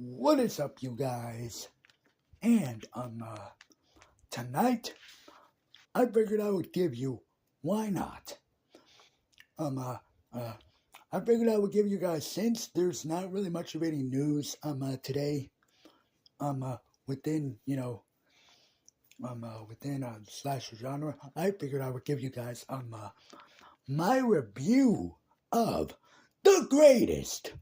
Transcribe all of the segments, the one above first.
What is up, you guys? And tonight I figured I would give you why not. Um uh, uh I figured I would give you guys, since there's not really much of any news today within within the slasher genre. I figured I would give you guys my review of the greatest,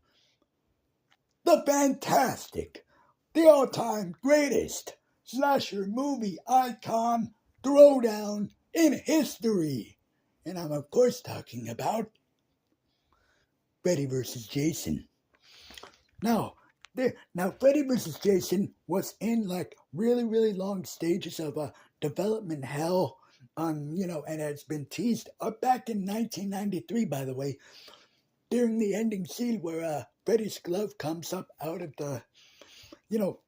the fantastic, the all-time greatest slasher movie icon throwdown in history. And I'm of course talking about Freddy vs. Jason. Now, Freddy vs. Jason was in like really long stages of development hell. And it's been teased up back in 1993, by the way, during the ending scene where Freddy's glove comes up out of the,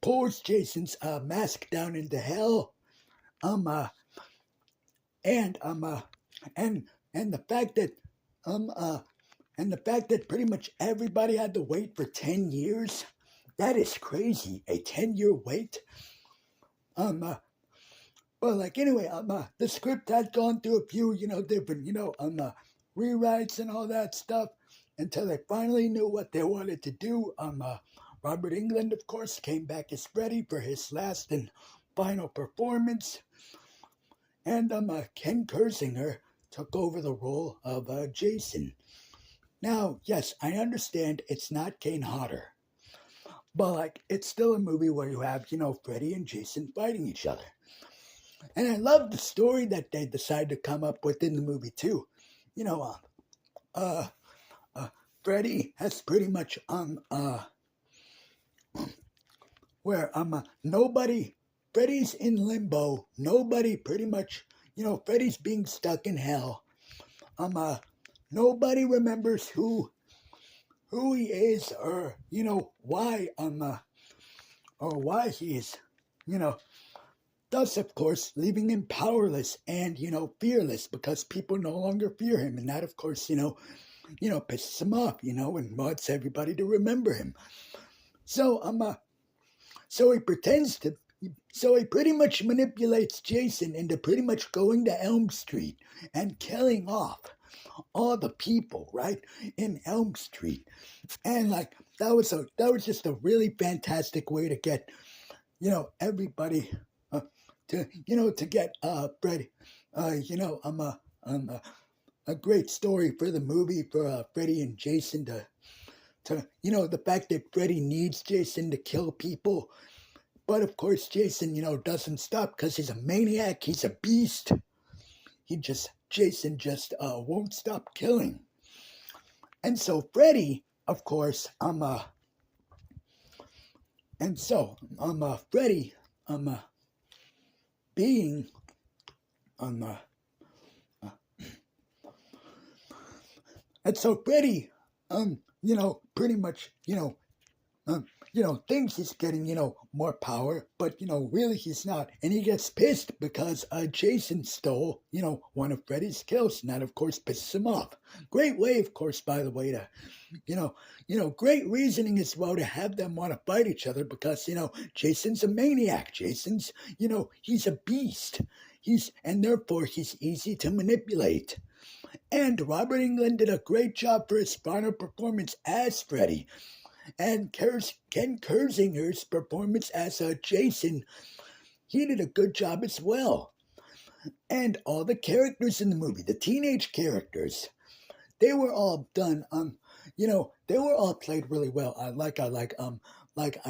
pours Jason's mask down into hell. Um, uh, and and the fact that um uh and the fact that pretty much everybody had to wait for 10 years, that is crazy. A 10-year wait. But like anyway, the script had gone through a few, different, rewrites and all that stuff until they finally knew what they wanted to do. Robert Englund, of course, came back as Freddy for his last and final performance, and Ken Kersinger took over the role of Jason. Now, yes, I understand it's not Kane Hodder, but like it's still a movie where you have, Freddy and Jason fighting each other. And I love the story that they decided to come up with in the movie too. You know, uh, Freddy has pretty much where nobody, Freddy's in limbo. Nobody pretty much, Freddy's being stuck in hell. Nobody remembers who he is, or why or why he is, thus of course leaving him powerless and fearless, because people no longer fear him, and that of course pisses him off, and wants everybody to remember him. So so he pretends to. So he pretty much manipulates Jason into pretty much going to Elm Street and killing off all the people right in Elm Street, and like that was just a really fantastic way to get everybody to get Freddy, a great story for the movie for Freddy and Jason to the fact that Freddy needs Jason to kill people. But of course, Jason, doesn't stop because he's a maniac. He's a beast. Jason just won't stop killing. And so Freddy, of course, Freddy, being, and so Freddy, pretty much, thinks he's getting, more power, but, really he's not. And he gets pissed because Jason stole, one of Freddy's kills, and that, of course, pisses him off. Great way, of course, by the way, to, great reasoning as well to have them want to fight each other, because, Jason's a maniac. Jason's, he's a beast. And therefore he's easy to manipulate. And Robert Englund did a great job for his final performance as Freddy. And Ken Kersinger's performance as Jason, he did a good job as well. And all the characters in the movie, the teenage characters, they were all done. They were all played really well. I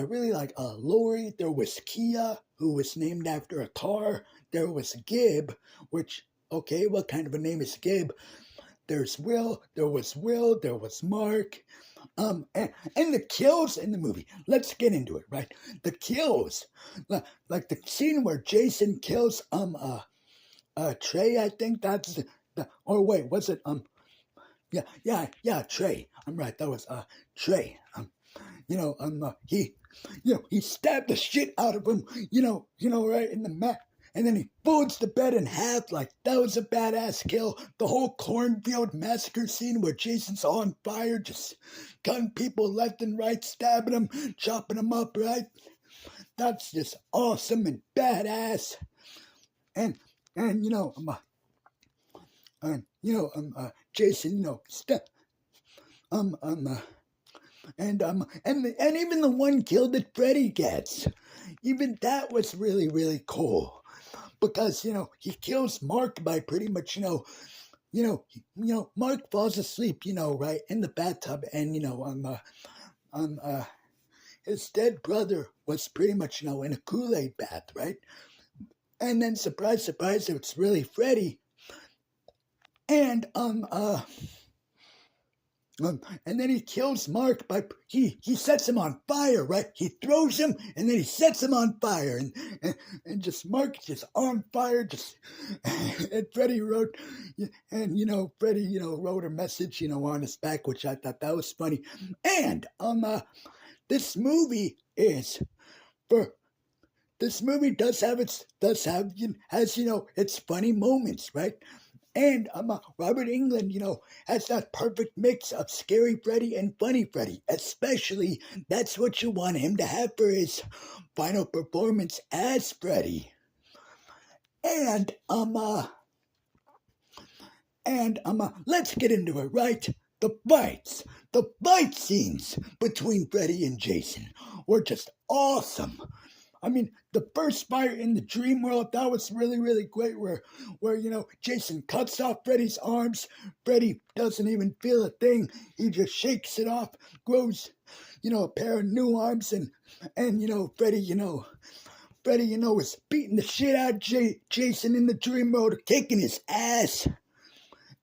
really like Lori. There was Kia, who was named after a car. There was Gib, which, okay, what kind of a name is Gib? There's Will. There was Mark. And the kills in the movie. Let's get into it, right? The kills, like the scene where Jason kills Trey. I think that's or wait, was it Trey. I'm right. That was Trey. He stabbed the shit out of him. Right in the and then he folds the bed in half. Like, that was a badass kill. The whole cornfield massacre scene where Jason's on fire, just cutting people left and right, stabbing them, chopping them up, right? That's just awesome and badass. And and Jason, um um and even the one kill that Freddy gets, even that was really really cool, because he kills Mark by pretty much Mark falls asleep, right in the bathtub, and his dead brother was pretty much in a Kool-Aid bath, right? And then surprise surprise, it's really Freddy. And and then he kills Mark by he sets him on fire, right? He throws him and then he sets him on fire, and just Mark just on fire, just and Freddy wrote, and Freddy wrote a message on his back, which I thought that was funny. And this movie is for this movie has its funny moments, right? And Robert Englund, has that perfect mix of scary Freddy and funny Freddy. Especially, that's what you want him to have for his final performance as Freddy. And let's get into it, right? The fight scenes between Freddy and Jason were just awesome. I mean, the first fight in the dream world, that was really, really great, where Jason cuts off Freddy's arms. Freddy doesn't even feel a thing. He just shakes it off, grows, a pair of new arms, and Freddy, is beating the shit out of Jason in the dream world, kicking his ass.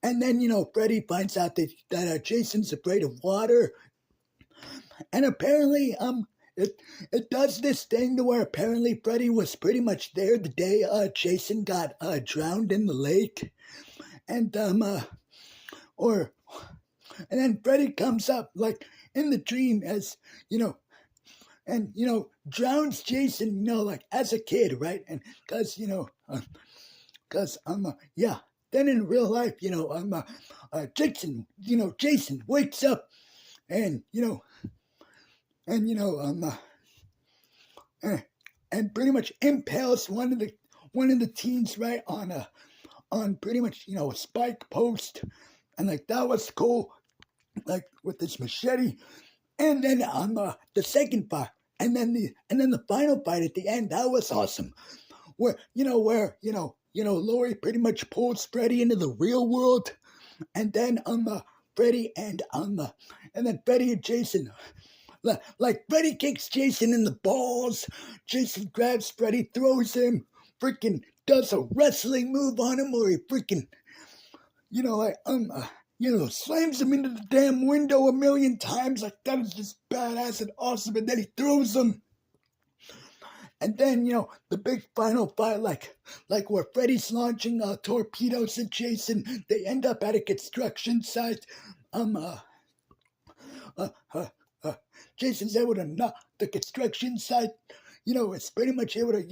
And then, Freddy finds out that Jason's afraid of water. And apparently, it does this thing to where apparently Freddy was pretty much there the day Jason got drowned in the lake, and and then Freddy comes up like in the dream as and drowns Jason like as a kid, right? And because yeah. Then in real life, Jason wakes up, and and and pretty much impales one of the teens right on pretty much a spike post, and like that was cool, like with this machete. And then on the second fight, and then the final fight at the end, that was awesome, where Laurie pretty much pulls Freddy into the real world, and then Freddy and then Freddy and Jason. Like Freddy kicks Jason in the balls. Jason grabs Freddy, throws him, freaking does a wrestling move on him, or he freaking, slams him into the damn window a million times. Like, that is just badass and awesome. And then he throws him. And then, the big final fight, like where Freddy's launching torpedoes at Jason. They end up at a construction site. Jason's able to knock the construction site. It's pretty much able to,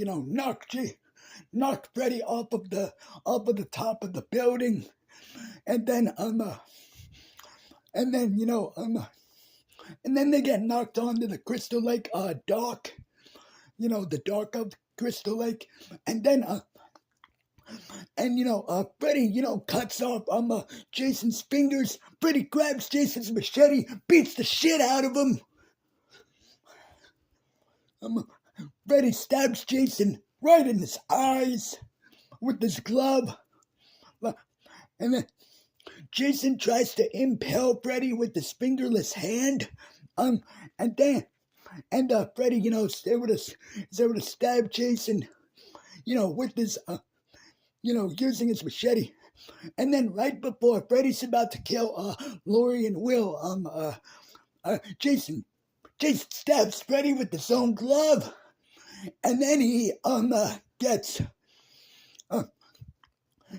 knock Freddy off of the top of the building, and then and then they get knocked onto the Crystal Lake dock. The dock of Crystal Lake, and then Freddy, cuts off Jason's fingers. Freddy grabs Jason's machete, beats the shit out of him. Freddy stabs Jason right in his eyes with his glove. And then Jason tries to impale Freddy with his fingerless hand. And Freddy, is able to stab Jason, with his, using his machete. And then right before Freddy's about to kill Laurie and Will, Jason stabs Freddy with his own glove, and then he gets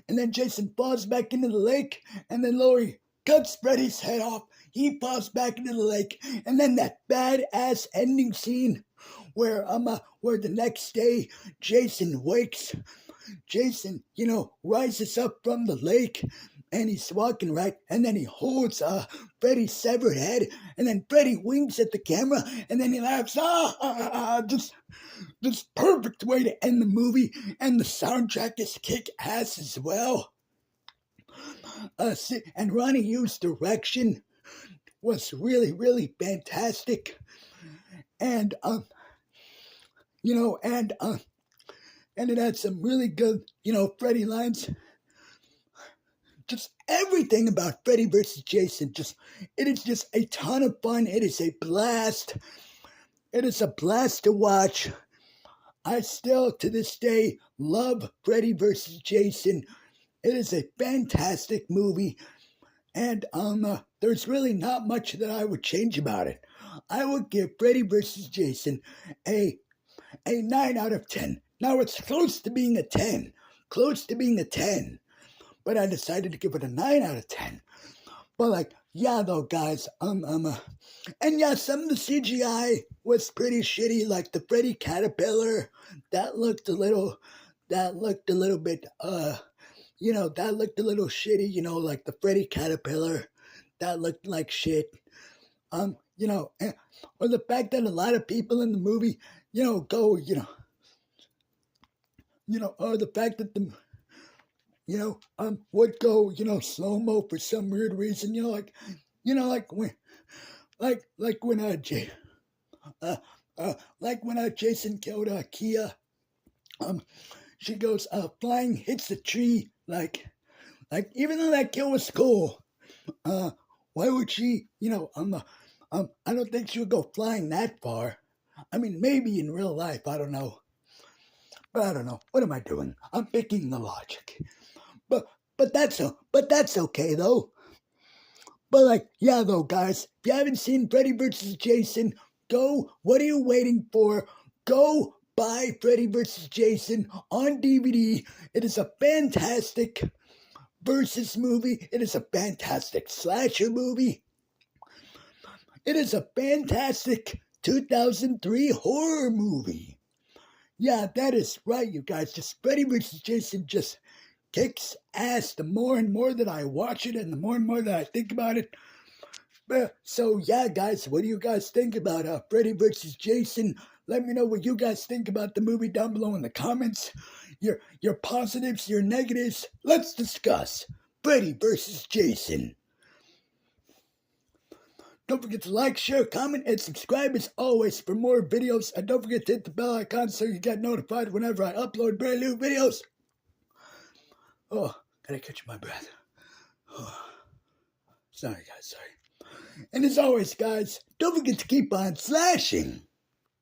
and then Jason falls back into the lake, and then Laurie cuts Freddy's head off. He falls back into the lake, and then that badass ending scene where the next day Jason wakes Jason, rises up from the lake and he's walking right, and then he holds Freddy's severed head, and then Freddy winks at the camera, and then he laughs, just perfect way to end the movie, and the soundtrack is kick ass as well. And Ronnie Yu's direction was really, really fantastic, and and it had some really good, Freddy lines. Just everything about Freddy vs. Jason, it is just a ton of fun. It is a blast. It is a blast to watch. I still, to this day, love Freddy vs. Jason. It is a fantastic movie, and there's really not much that I would change about it. I would give Freddy vs. Jason a 9 out of 10. Now it's close to being a 10. But I decided to give it a 9 out of 10. But though, guys, and yeah, some of the CGI was pretty shitty, like the Freddy caterpillar. That looked a little bit, that looked a little shitty, like the Freddy caterpillar. That looked like shit. Or the fact that a lot of people in the movie, go, or the fact that would go, slow-mo for some weird reason, like when Jason killed Kia, she goes, flying hits a tree, even though that kill was cool, why would she, I don't think she would go flying that far. I mean, maybe in real life, I don't know. But I don't know. What am I doing? I'm picking the logic. But that's okay though. But though, guys, if you haven't seen Freddy vs. Jason, go. What are you waiting for? Go buy Freddy vs. Jason on DVD. It is a fantastic versus movie. It is a fantastic slasher movie. It is a fantastic 2003 horror movie. Yeah, that is right, you guys. Freddy vs. Jason kicks ass the more and more that I watch it and the more and more that I think about it. So yeah, guys, what do you guys think about Freddy vs. Jason? Let me know what you guys think about the movie down below in the comments. Your positives, your negatives. Let's discuss Freddy vs. Jason. Don't forget to like, share, comment, and subscribe as always for more videos. And don't forget to hit the bell icon so you get notified whenever I upload brand new videos. Oh, gotta catch my breath. Oh. Sorry, guys, sorry. And as always, guys, don't forget to keep on slashing.